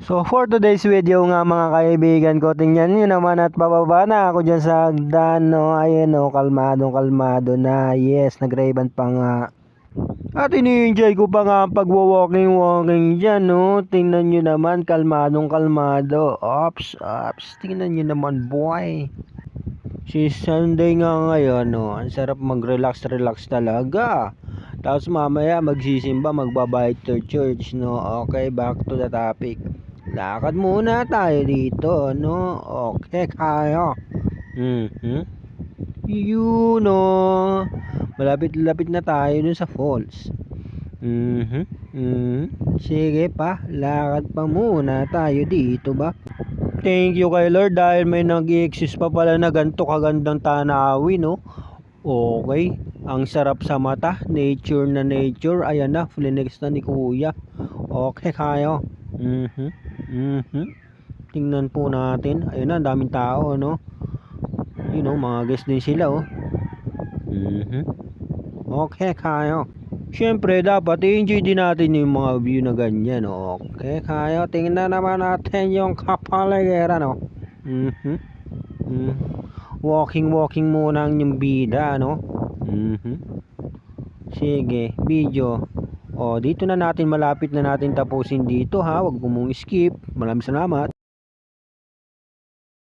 So for today's video nga mga kaibigan ko, tingnan nyo naman at bababa na ako dyan sa hagdan, no. Ayan, no, kalmado na. Yes, nag-Ray-Ban pa nga. At ini-enjoy ko pa nga ang pagwa-walking dyan, no. Tingnan nyo naman, kalmado. Ops. Tingnan nyo naman, boy. Si Sunday nga ngayon, no. Ang sarap mag-relax talaga. Tapos mamaya magsisimba, magbabayad to church, no. Okay, back to the topic. Lakad muna tayo dito, no? Okay, kayo. You know, malapit na tayo dun sa falls. Sige pa, lakad pa muna tayo dito ba? Thank you kay Lord dahil may nag-i-exist pa pala na ganito kagandang tanawin, no? Okay, ang sarap sa mata, nature na nature. Ayan na, flinex na ni Kuya. Okay kayo. Tingnan po natin. Ayun na, daming tao, no? You know, mga guest din sila, oh. Okay kayo. Siyempre, dapat i-enjoy din natin yung mga view na ganyan, no? Okay kayo. Tingnan naman natin yung kapaligiran, no? Walking muna ang yung bida, no? Sige, video. O, dito na natin, malapit na natin tapusin dito, ha? Huwag mong skip. Maraming salamat.